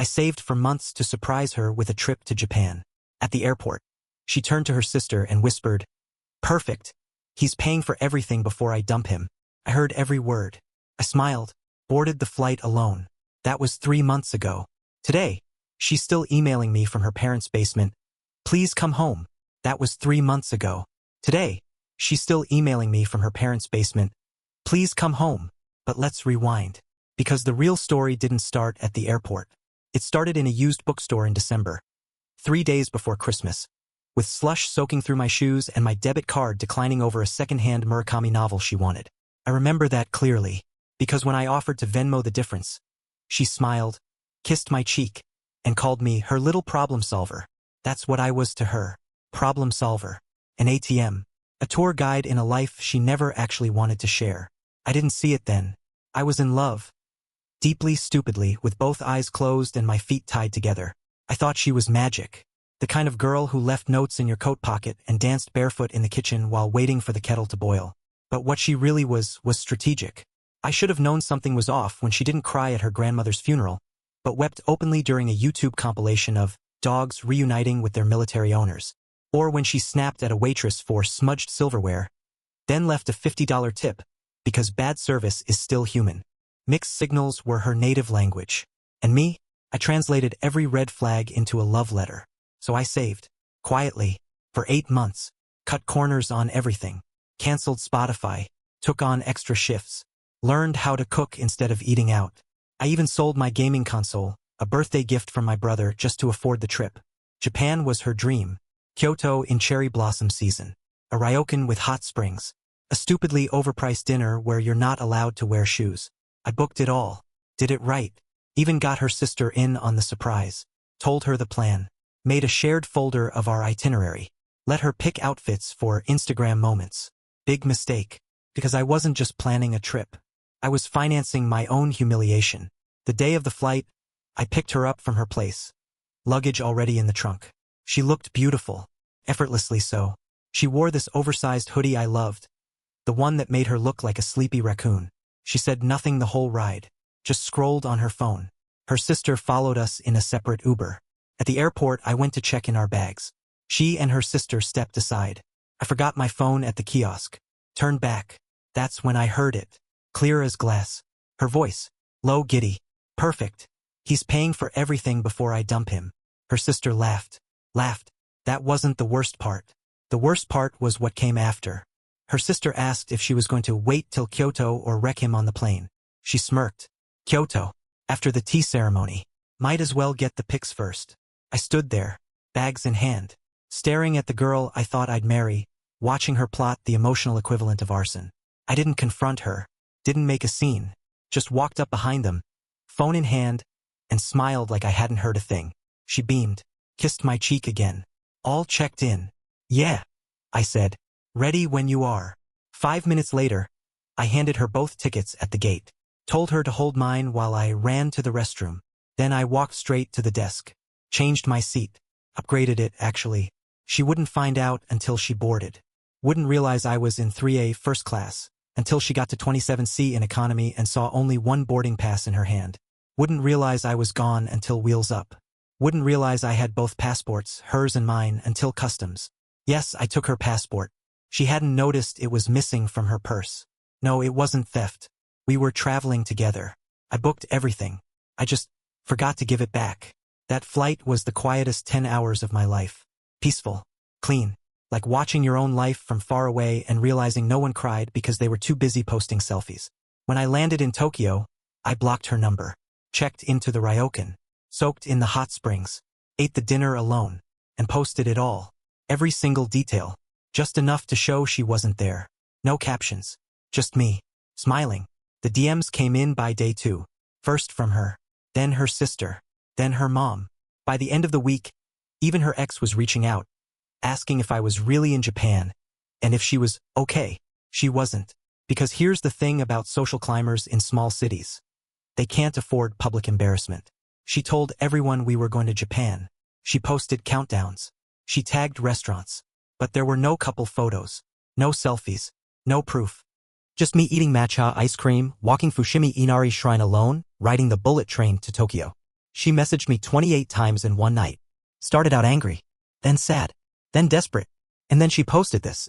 I saved for months to surprise her with a trip to Japan. At the airport, she turned to her sister and whispered, "Perfect. He's paying for everything before I dump him." I heard every word. I smiled, boarded the flight alone. That was 3 months ago. Today, she's still emailing me from her parents' basement. "Please come home." That was 3 months ago. Today, she's still emailing me from her parents' basement. "Please come home." But let's rewind. Because the real story didn't start at the airport. It started in a used bookstore in December, 3 days before Christmas, with slush soaking through my shoes and my debit card declining over a second-hand Murakami novel she wanted. I remember that clearly, because when I offered to Venmo the difference, she smiled, kissed my cheek, and called me her little problem solver. That's what I was to her. Problem solver. An ATM. A tour guide in a life she never actually wanted to share. I didn't see it then. I was in love. Deeply, stupidly, with both eyes closed and my feet tied together. I thought she was magic. The kind of girl who left notes in your coat pocket and danced barefoot in the kitchen while waiting for the kettle to boil. But what she really was strategic. I should have known something was off when she didn't cry at her grandmother's funeral, but wept openly during a YouTube compilation of dogs reuniting with their military owners. Or when she snapped at a waitress for smudged silverware, then left a $50 tip, because bad service is still human. Mixed signals were her native language. And me, I translated every red flag into a love letter. So I saved, quietly, for 8 months, cut corners on everything, canceled Spotify, took on extra shifts, learned how to cook instead of eating out. I even sold my gaming console, a birthday gift from my brother, just to afford the trip. Japan was her dream. Kyoto in cherry blossom season. A ryokan with hot springs. A stupidly overpriced dinner where you're not allowed to wear shoes. I booked it all. Did it right. Even got her sister in on the surprise. Told her the plan. Made a shared folder of our itinerary. Let her pick outfits for Instagram moments. Big mistake. Because I wasn't just planning a trip. I was financing my own humiliation. The day of the flight, I picked her up from her place. Luggage already in the trunk. She looked beautiful. Effortlessly so. She wore this oversized hoodie I loved. The one that made her look like a sleepy raccoon. She said nothing the whole ride. Just scrolled on her phone. Her sister followed us in a separate Uber. At the airport, I went to check in our bags. She and her sister stepped aside. I forgot my phone at the kiosk. Turned back. That's when I heard it. Clear as glass. Her voice. Low, giddy. "Perfect. He's paying for everything before I dump him." Her sister laughed. That wasn't the worst part. The worst part was what came after. Her sister asked if she was going to wait till Kyoto or wreck him on the plane. She smirked. "Kyoto. After the tea ceremony. Might as well get the pics first." I stood there, bags in hand, staring at the girl I thought I'd marry, watching her plot the emotional equivalent of arson. I didn't confront her, didn't make a scene, just walked up behind them, phone in hand, and smiled like I hadn't heard a thing. She beamed, kissed my cheek again. "All checked in." "Yeah," I said. "Ready when you are." 5 minutes later, I handed her both tickets at the gate. Told her to hold mine while I ran to the restroom. Then I walked straight to the desk. Changed my seat. Upgraded it, actually. She wouldn't find out until she boarded. Wouldn't realize I was in 3A first class, until she got to 27C in economy and saw only one boarding pass in her hand. Wouldn't realize I was gone until Wheels Up. Wouldn't realize I had both passports, hers and mine, until customs. Yes, I took her passport. She hadn't noticed it was missing from her purse. No, it wasn't theft. We were traveling together. I booked everything. I just forgot to give it back. That flight was the quietest 10 hours of my life. Peaceful. Clean. Like watching your own life from far away and realizing no one cried because they were too busy posting selfies. When I landed in Tokyo, I blocked her number. Checked into the ryokan. Soaked in the hot springs. Ate the dinner alone. And posted it all. Every single detail. Just enough to show she wasn't there. No captions. Just me. Smiling. The DMs came in by day 2. First from her. Then her sister. Then her mom. By the end of the week, even her ex was reaching out, asking if I was really in Japan, and if she was okay. She wasn't. Because here's the thing about social climbers in small cities. They can't afford public embarrassment. She told everyone we were going to Japan. She posted countdowns. She tagged restaurants. But there were no couple photos. No selfies. No proof. Just me eating matcha ice cream, walking Fushimi Inari Shrine alone, riding the bullet train to Tokyo. She messaged me 28 times in one night. Started out angry, then sad, then desperate, and then she posted this.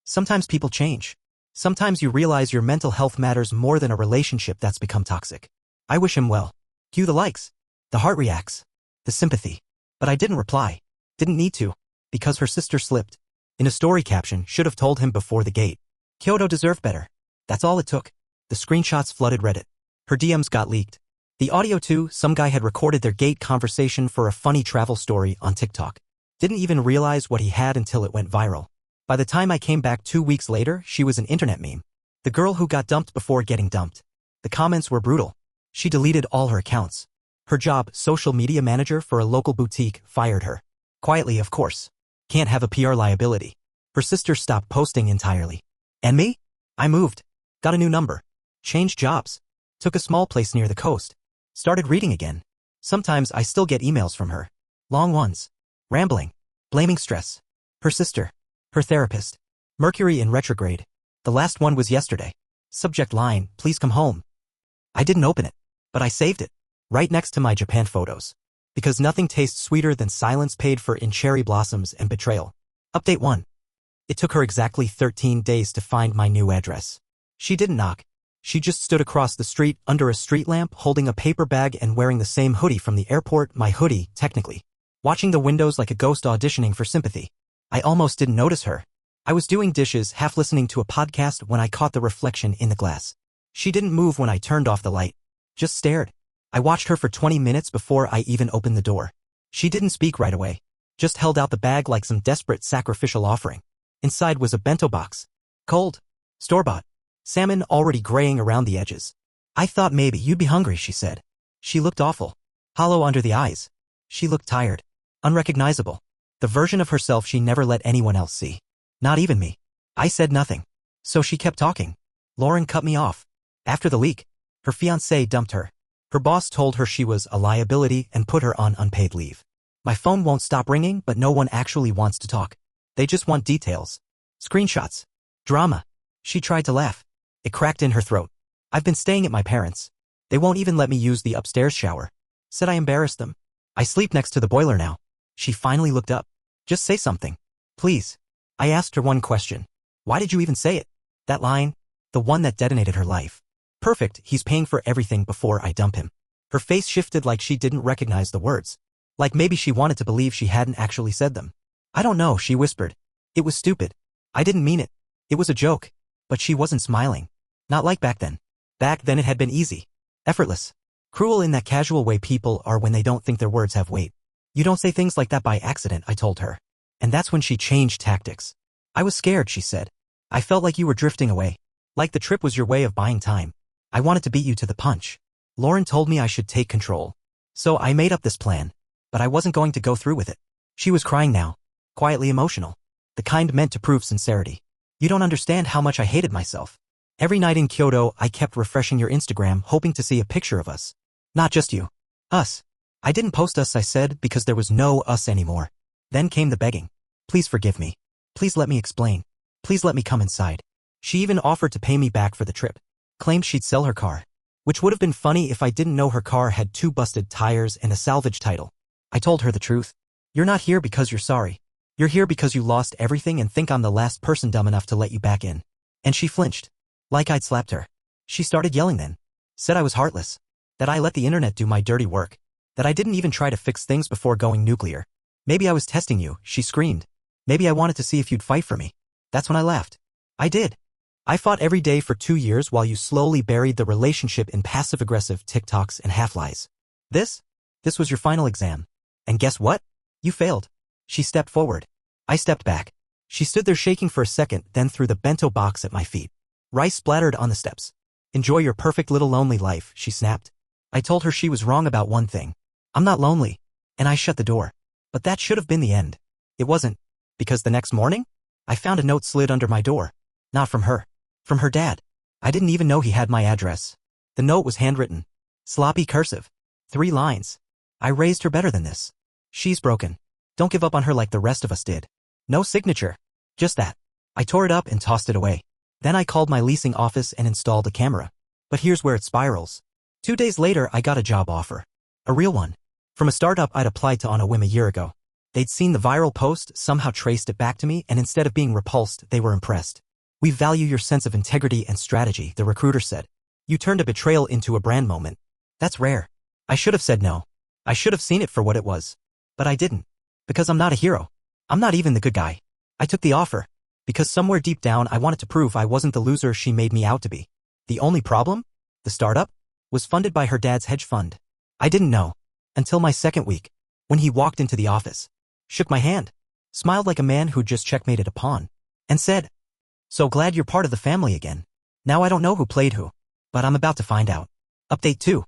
Sometimes people change. Sometimes you realize your mental health matters more than a relationship that's become toxic. I wish him well. Cue the likes. The heart reacts. The sympathy. But I didn't reply. Didn't need to. Because her sister slipped. In a story caption, should have told him before the gate. Kyoto deserved better. That's all it took. The screenshots flooded Reddit. Her DMs got leaked. The audio too, some guy had recorded their gate conversation for a funny travel story on TikTok. Didn't even realize what he had until it went viral. By the time I came back 2 weeks later, she was an internet meme. The girl who got dumped before getting dumped. The comments were brutal. She deleted all her accounts. Her job, social media manager for a local boutique, fired her. Quietly, of course. Can't have a PR liability. Her sister stopped posting entirely. And me? I moved. Got a new number. Changed jobs. Took a small place near the coast. Started reading again. Sometimes I still get emails from her. Long ones. Rambling. Blaming stress. Her sister. Her therapist. Mercury in retrograde. The last one was yesterday. Subject line, please come home. I didn't open it, but I saved it. Right next to my Japan photos. Because nothing tastes sweeter than silence paid for in cherry blossoms and betrayal. Update 1. It took her exactly 13 days to find my new address. She didn't knock. She just stood across the street under a street lamp holding a paper bag and wearing the same hoodie from the airport, my hoodie, technically. Watching the windows like a ghost auditioning for sympathy. I almost didn't notice her. I was doing dishes, half listening to a podcast when I caught the reflection in the glass. She didn't move when I turned off the light. Just stared. I watched her for 20 minutes before I even opened the door. She didn't speak right away. Just held out the bag like some desperate sacrificial offering. Inside was a bento box. Cold. Store-bought. Salmon already graying around the edges. I thought maybe you'd be hungry, she said. She looked awful. Hollow under the eyes. She looked tired. Unrecognizable. The version of herself she never let anyone else see. Not even me. I said nothing. So she kept talking. Lauren cut me off. After the leak, her fiancé dumped her. Her boss told her she was a liability and put her on unpaid leave. My phone won't stop ringing, but no one actually wants to talk. They just want details. Screenshots. Drama. She tried to laugh. It cracked in her throat. I've been staying at my parents'. They won't even let me use the upstairs shower. Said I embarrassed them. I sleep next to the boiler now. She finally looked up. Just say something. Please. I asked her one question. Why did you even say it? That line. The one that detonated her life. Perfect, he's paying for everything before I dump him. Her face shifted like she didn't recognize the words. Like maybe she wanted to believe she hadn't actually said them. I don't know, she whispered. It was stupid. I didn't mean it. It was a joke. But she wasn't smiling. Not like back then. Back then it had been easy. Effortless. Cruel in that casual way people are when they don't think their words have weight. You don't say things like that by accident, I told her. And that's when she changed tactics. I was scared, she said. I felt like you were drifting away. Like the trip was your way of buying time. I wanted to beat you to the punch. Lauren told me I should take control. So I made up this plan. But I wasn't going to go through with it. She was crying now. Quietly emotional. The kind meant to prove sincerity. You don't understand how much I hated myself. Every night in Kyoto, I kept refreshing your Instagram, hoping to see a picture of us. Not just you. Us. I didn't post us, I said, because there was no us anymore. Then came the begging. Please forgive me. Please let me explain. Please let me come inside. She even offered to pay me back for the trip. Claimed she'd sell her car. Which would have been funny if I didn't know her car had 2 busted tires and a salvage title. I told her the truth. You're not here because you're sorry. You're here because you lost everything and think I'm the last person dumb enough to let you back in. And she flinched. Like I'd slapped her. She started yelling then. Said I was heartless. That I let the internet do my dirty work. That I didn't even try to fix things before going nuclear. Maybe I was testing you, she screamed. Maybe I wanted to see if you'd fight for me. That's when I laughed. I did. I fought every day for 2 years while you slowly buried the relationship in passive-aggressive TikToks and half-lies. This was your final exam. And guess what? You failed. She stepped forward. I stepped back. She stood there shaking for a second, then threw the bento box at my feet. Rice splattered on the steps. Enjoy your perfect little lonely life, she snapped. I told her she was wrong about one thing. I'm not lonely. And I shut the door. But that should have been the end. It wasn't. Because the next morning, I found a note slid under my door. Not from her. From her dad. I didn't even know he had my address. The note was handwritten. Sloppy cursive. 3 lines. I raised her better than this. She's broken. Don't give up on her like the rest of us did. No signature. Just that. I tore it up and tossed it away. Then I called my leasing office and installed a camera. But here's where it spirals. 2 days later I got a job offer. A real one. From a startup I'd applied to on a whim a year ago. They'd seen the viral post, somehow traced it back to me, and instead of being repulsed, they were impressed. "We value your sense of integrity and strategy," the recruiter said. "You turned a betrayal into a brand moment. That's rare." I should have said no. I should have seen it for what it was. But I didn't. Because I'm not a hero. I'm not even the good guy. I took the offer. Because somewhere deep down I wanted to prove I wasn't the loser she made me out to be. The only problem? The startup? Was funded by her dad's hedge fund. I didn't know. Until my second week. When he walked into the office. Shook my hand. Smiled like a man who'd just checkmated a pawn. And said, "So glad you're part of the family again. Now I don't know who played who. But I'm about to find out." Update 2.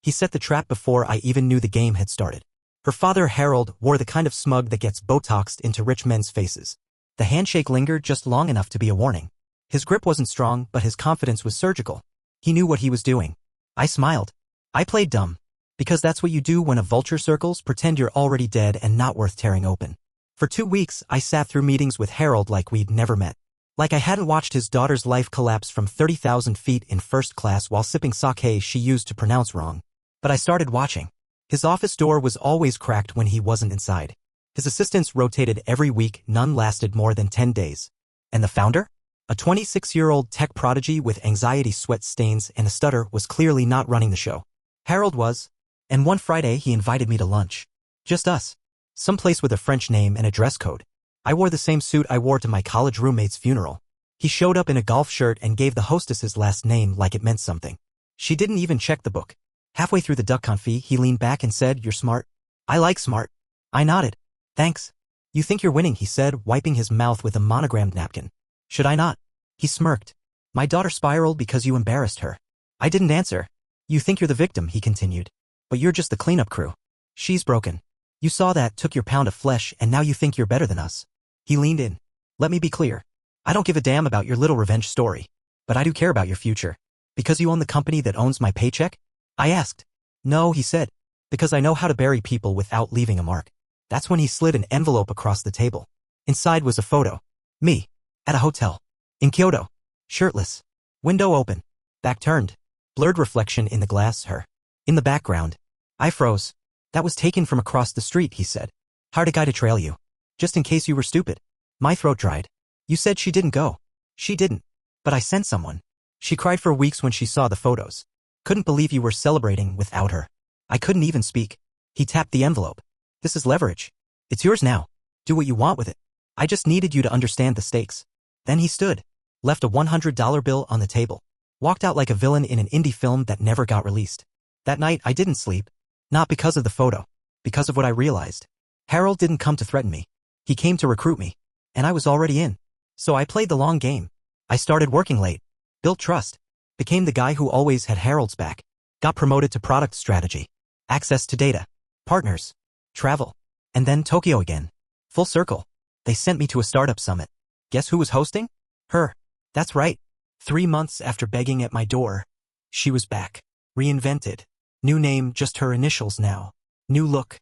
He set the trap before I even knew the game had started. Her father, Harold, wore the kind of smug that gets Botoxed into rich men's faces. The handshake lingered just long enough to be a warning. His grip wasn't strong, but his confidence was surgical. He knew what he was doing. I smiled. I played dumb. Because that's what you do when a vulture circles, pretend you're already dead and not worth tearing open. For 2 weeks, I sat through meetings with Harold like we'd never met. Like I hadn't watched his daughter's life collapse from 30,000 feet in first class while sipping sake she used to pronounce wrong. But I started watching. His office door was always cracked when he wasn't inside. His assistants rotated every week, none lasted more than 10 days. And the founder? A 26-year-old tech prodigy with anxiety sweat stains and a stutter was clearly not running the show. Harold was. And one Friday he invited me to lunch. Just us. Someplace with a French name and a dress code. I wore the same suit I wore to my college roommate's funeral. He showed up in a golf shirt and gave the hostess his last name like it meant something. She didn't even check the book. Halfway through the duck confit, he leaned back and said, "You're smart." "I like smart." I nodded. "Thanks." "You think you're winning," he said, wiping his mouth with a monogrammed napkin. "Should I not?" He smirked. "My daughter spiraled because you embarrassed her." I didn't answer. "You think you're the victim," he continued. "But you're just the cleanup crew. She's broken. You saw that, took your pound of flesh, and now you think you're better than us." He leaned in. "Let me be clear. I don't give a damn about your little revenge story. But I do care about your future. Because you own the company that owns my paycheck?" I asked. "No," he said. "Because I know how to bury people without leaving a mark." That's when he slid an envelope across the table. Inside was a photo. Me. At a hotel. In Kyoto. Shirtless. Window open. Back turned. Blurred reflection in the glass, her. In the background. I froze. "That was taken from across the street," he said. "Hired a guy to trail you. Just in case you were stupid." My throat dried. "You said she didn't go." "She didn't. But I sent someone. She cried for weeks when she saw the photos. Couldn't believe you were celebrating without her." I couldn't even speak. He tapped the envelope. "This is leverage. It's yours now. Do what you want with it. I just needed you to understand the stakes." Then he stood. Left a $100 bill on the table. Walked out like a villain in an indie film that never got released. That night I didn't sleep. Not because of the photo. Because of what I realized. Harold didn't come to threaten me. He came to recruit me. And I was already in. So I played the long game. I started working late. Built trust. Became the guy who always had Harold's back. Got promoted to product strategy. Access to data. Partners. Travel. And then Tokyo again. Full circle. They sent me to a startup summit. Guess who was hosting? Her. That's right. 3 months after begging at my door, she was back. Reinvented. New name, just her initials now. New look.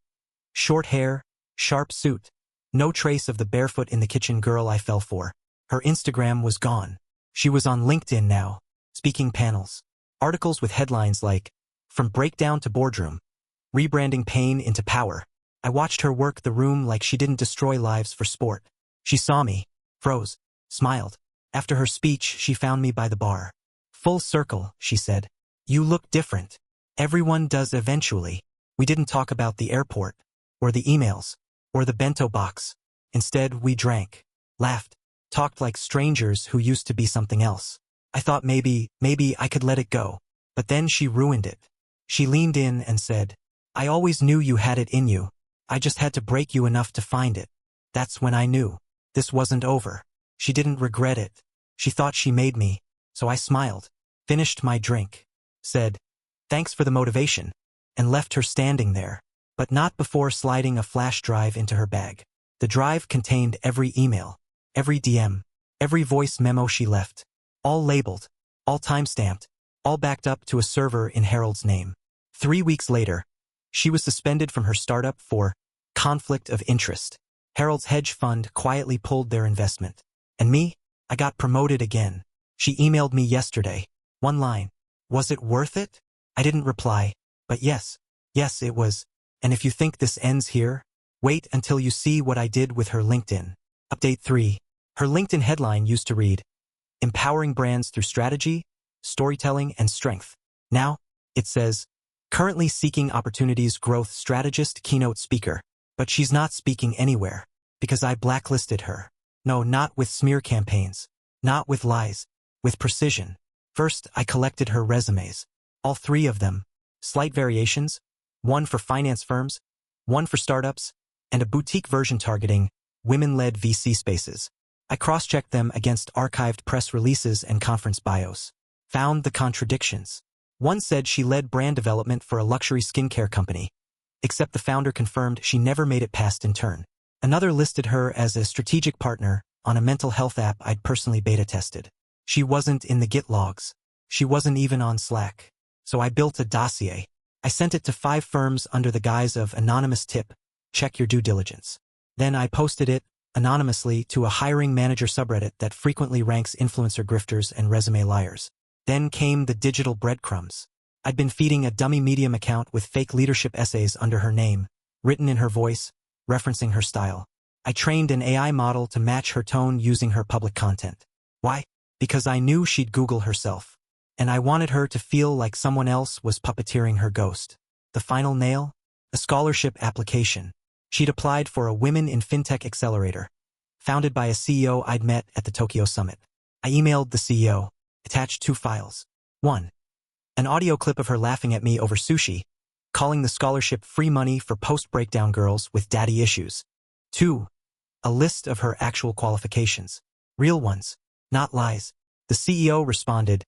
Short hair. Sharp suit. No trace of the barefoot in the kitchen girl I fell for. Her Instagram was gone. She was on LinkedIn now. Speaking panels. Articles with headlines like, "From breakdown to boardroom. Rebranding pain into power." I watched her work the room like she didn't destroy lives for sport. She saw me. Froze. Smiled. After her speech, she found me by the bar. "Full circle," she said. "You look different. Everyone does eventually." We didn't talk about the airport. Or the emails. Or the bento box. Instead, we drank. Laughed. Talked like strangers who used to be something else. I thought maybe I could let it go. But then she ruined it. She leaned in and said, "I always knew you had it in you. I just had to break you enough to find it." That's when I knew. This wasn't over. She didn't regret it. She thought she made me. So I smiled. Finished my drink. Said, "Thanks for the motivation." And left her standing there. But not before sliding a flash drive into her bag. The drive contained every email. Every DM. Every voice memo she left. All labeled. All time-stamped. All backed up to a server in Harold's name. 3 weeks later, she was suspended from her startup for conflict of interest. Harold's hedge fund quietly pulled their investment. And me? I got promoted again. She emailed me yesterday. One line. Was it worth it? I didn't reply. But yes, it was. And if you think this ends here, wait until you see what I did with her LinkedIn. Update 3. Her LinkedIn headline used to read, "Empowering brands through strategy, storytelling, and strength." Now, it says, "Currently seeking opportunities growth strategist keynote speaker." But she's not speaking anywhere, because I blacklisted her. No, not with smear campaigns, not with lies, with precision. First, I collected her resumes. All 3 of them. Slight variations, one for finance firms, one for startups, and a boutique version targeting women-led VC spaces. I cross-checked them against archived press releases and conference bios. Found the contradictions. One said she led brand development for a luxury skincare company, except the founder confirmed she never made it past intern. Another listed her as a strategic partner on a mental health app I'd personally beta tested. She wasn't in the Git logs. She wasn't even on Slack. So I built a dossier. I sent it to 5 firms under the guise of anonymous tip, check your due diligence. Then I posted it anonymously to a hiring manager subreddit that frequently ranks influencer grifters and resume liars. Then came the digital breadcrumbs. I'd been feeding a dummy Medium account with fake leadership essays under her name, written in her voice, referencing her style. I trained an AI model to match her tone using her public content. Why? Because I knew she'd Google herself, and I wanted her to feel like someone else was puppeteering her ghost. The final nail? A scholarship application. She'd applied for a Women in FinTech Accelerator, founded by a CEO I'd met at the Tokyo Summit. I emailed the CEO, attached 2 files. 1. An audio clip of her laughing at me over sushi, calling the scholarship free money for post-breakdown girls with daddy issues. 2. A list of her actual qualifications. Real ones, not lies. The CEO responded,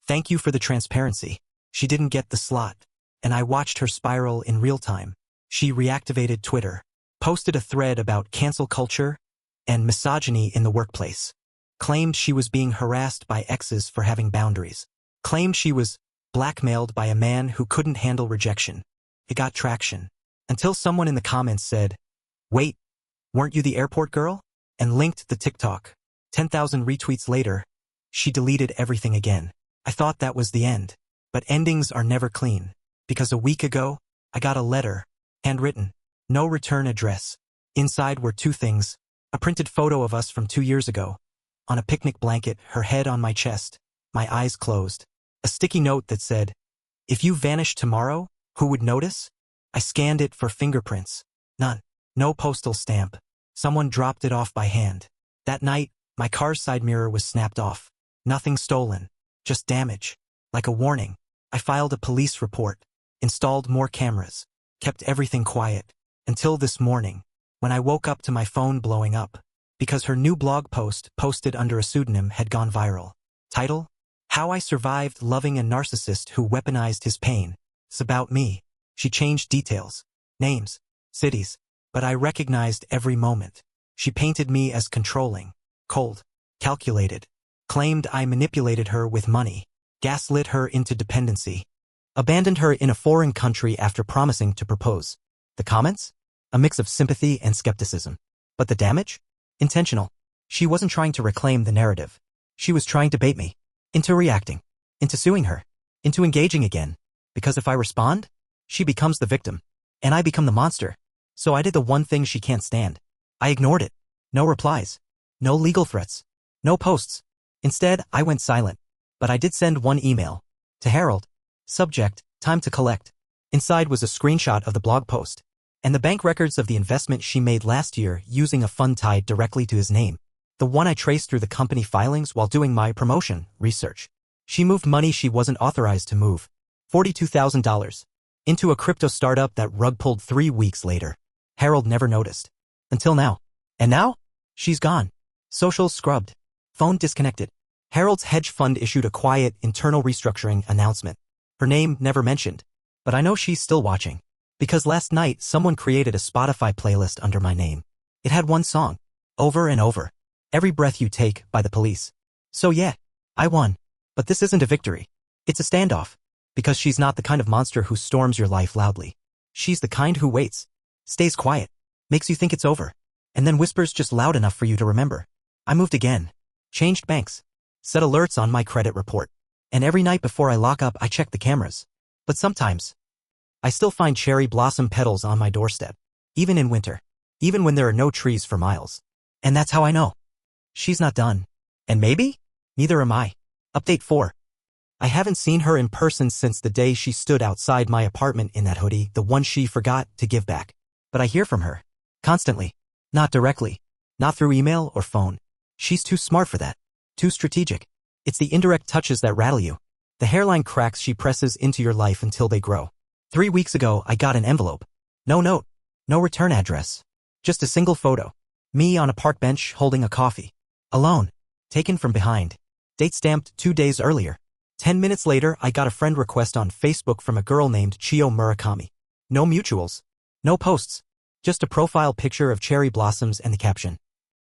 "Thank you for the transparency." She didn't get the slot, and I watched her spiral in real time. She reactivated Twitter, posted a thread about cancel culture and misogyny in the workplace, claimed she was being harassed by exes for having boundaries, claimed she was blackmailed by a man who couldn't handle rejection. It got traction, until someone in the comments said, "Wait, weren't you the airport girl?" and linked the TikTok. 10,000 retweets later, she deleted everything again. I thought that was the end. But endings are never clean, because a week ago, I got a letter, handwritten, no return address. Inside were 2 things, a printed photo of us from 2 years ago, on a picnic blanket, her head on my chest, my eyes closed. A sticky note that said, "If you vanish tomorrow, who would notice?" I scanned it for fingerprints. None. No postal stamp. Someone dropped it off by hand. That night, my car's side mirror was snapped off. Nothing stolen, just damage. Like a warning, I filed a police report, installed more cameras, kept everything quiet, until this morning, when I woke up to my phone blowing up, because her new blog post, posted under a pseudonym, had gone viral. Title? How I Survived Loving a Narcissist Who Weaponized His Pain. It's about me. She changed details, names, cities, but I recognized every moment. She painted me as controlling, cold, calculated, claimed I manipulated her with money, gaslit her into dependency, abandoned her in a foreign country after promising to propose. The comments? A mix of sympathy and skepticism. But the damage? Intentional. She wasn't trying to reclaim the narrative. She was trying to bait me into reacting, into suing her, into engaging again. Because if I respond, she becomes the victim, and I become the monster. So I did the one thing she can't stand. I ignored it. No replies. No legal threats. No posts. Instead, I went silent. But I did send one email. To Harold. Subject, time to collect. Inside was a screenshot of the blog post, and the bank records of the investment she made last year using a fund tied directly to his name. The one I traced through the company filings while doing my promotion research. She moved money she wasn't authorized to move. $42,000. Into a crypto startup that rug pulled 3 weeks later. Harold never noticed. Until now. And now? She's gone. Socials scrubbed. Phone disconnected. Harold's hedge fund issued a quiet, internal restructuring announcement. Her name never mentioned. But I know she's still watching. Because last night, someone created a Spotify playlist under my name. It had one song. Over and over. Every Breath You Take by The Police. So yeah, I won. But this isn't a victory. It's a standoff. Because she's not the kind of monster who storms your life loudly. She's the kind who waits, stays quiet, makes you think it's over, and then whispers just loud enough for you to remember. I moved again. Changed banks. Set alerts on my credit report. And every night before I lock up, I check the cameras. But sometimes, I still find cherry blossom petals on my doorstep. Even in winter. Even when there are no trees for miles. And that's how I know. She's not done. And maybe? Neither am I. Update 4. I haven't seen her in person since the day she stood outside my apartment in that hoodie, the one she forgot to give back. But I hear from her. Constantly. Not directly. Not through email or phone. She's too smart for that. Too strategic. It's the indirect touches that rattle you. The hairline cracks she presses into your life until they grow. 3 weeks ago, I got an envelope. No note. No return address. Just a single photo. Me on a park bench holding a coffee. Alone. Taken from behind. Date stamped 2 days earlier. 10 minutes later, I got a friend request on Facebook from a girl named Chio Murakami. No mutuals. No posts. Just a profile picture of cherry blossoms and the caption.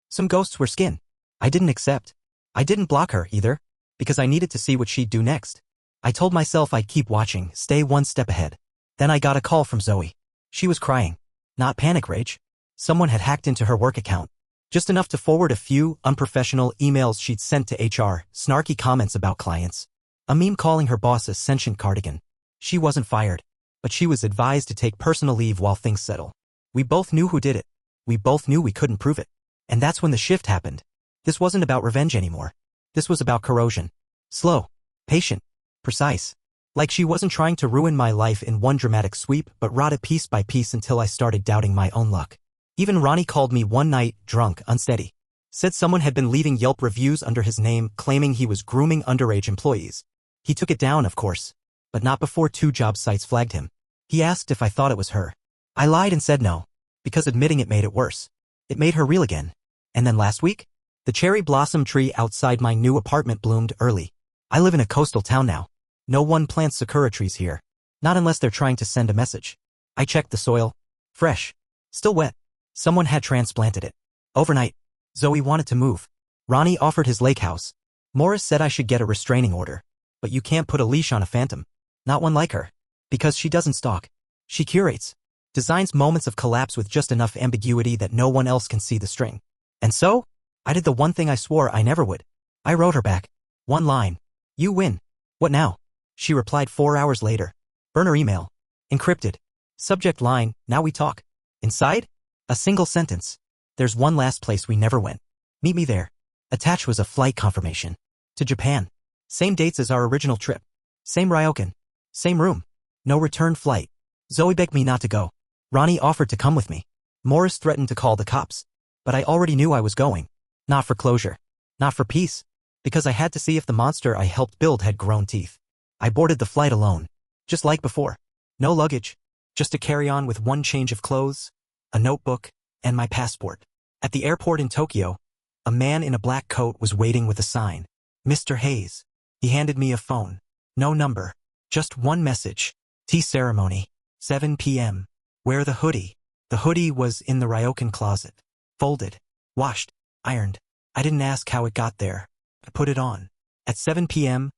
Some ghosts were skin. I didn't accept. I didn't block her either, because I needed to see what she'd do next. I told myself I'd keep watching, stay one step ahead. Then I got a call from Zoe. She was crying. Not panic rage. Someone had hacked into her work account. Just enough to forward a few unprofessional emails she'd sent to HR, snarky comments about clients. A meme calling her boss a sentient cardigan. She wasn't fired, but she was advised to take personal leave while things settle. We both knew who did it. We both knew we couldn't prove it. And that's when the shift happened. This wasn't about revenge anymore. This was about corrosion. Slow, patient, precise. Like she wasn't trying to ruin my life in one dramatic sweep, but rot it piece by piece until I started doubting my own luck. Even Ronnie called me one night, drunk, unsteady. Said someone had been leaving Yelp reviews under his name, claiming he was grooming underage employees. He took it down, of course, but not before 2 job sites flagged him. He asked if I thought it was her. I lied and said no, because admitting it made it worse. It made her real again. And then last week, the cherry blossom tree outside my new apartment bloomed early. I live in a coastal town now. No one plants sakura trees here. Not unless they're trying to send a message. I checked the soil. Fresh. Still wet. Someone had transplanted it. Overnight. Zoe wanted to move. Ronnie offered his lake house. Morris said I should get a restraining order. But you can't put a leash on a phantom. Not one like her. Because she doesn't stalk. She curates. Designs moments of collapse with just enough ambiguity that no one else can see the string. And so, I did the one thing I swore I never would. I wrote her back. One line. You win. What now? She replied 4 hours later. Burner email. Encrypted. Subject line, now we talk. Inside? A single sentence. There's one last place we never went. Meet me there. Attached was a flight confirmation. To Japan. Same dates as our original trip. Same ryokan. Same room. No return flight. Zoe begged me not to go. Ronnie offered to come with me. Morris threatened to call the cops. But I already knew I was going. Not for closure. Not for peace. Because I had to see if the monster I helped build had grown teeth. I boarded the flight alone. Just like before. No luggage. Just to carry on with one change of clothes, a notebook, and my passport. At the airport in Tokyo, a man in a black coat was waiting with a sign. Mr. Hayes. He handed me a phone. No number. Just one message. Tea ceremony. 7 p.m. Wear the hoodie. The hoodie was in the ryokan closet. Folded. Washed. Ironed. I didn't ask how it got there. I put it on. At 7 p.m.,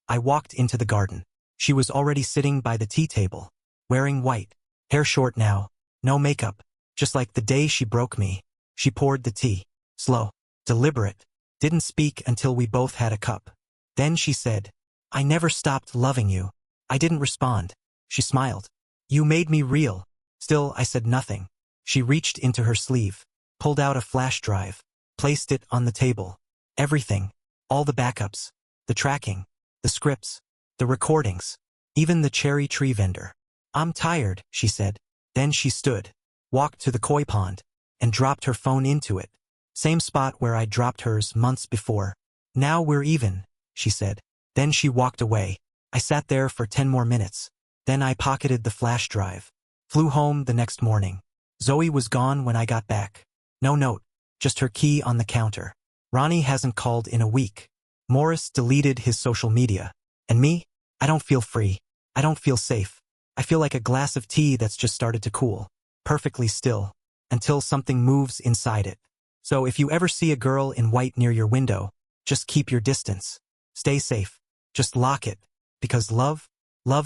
I walked into the garden. She was already sitting by the tea table. Wearing white. Hair short now. No makeup. Just like the day she broke me. She poured the tea. Slow. Deliberate. Didn't speak until we both had a cup. Then she said, I never stopped loving you. I didn't respond. She smiled. You made me real. Still, I said nothing. She reached into her sleeve. Pulled out a flash drive. Placed it on the table. Everything. All the backups. The tracking. The scripts. The recordings. Even the cherry tree vendor. I'm tired, she said. Then she stood. Walked to the koi pond. And dropped her phone into it. Same spot where I dropped hers months before. Now we're even, she said. Then she walked away. I sat there for 10 more minutes. Then I pocketed the flash drive. Flew home the next morning. Zoe was gone when I got back. No note. Just her key on the counter. Ronnie hasn't called in a week. Morris deleted his social media. And me? I don't feel free. I don't feel safe. I feel like a glass of tea that's just started to cool. Perfectly still. Until something moves inside it. So if you ever see a girl in white near your window, just keep your distance. Stay safe. Just lock it. Because love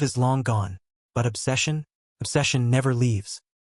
is long gone. But obsession never leaves.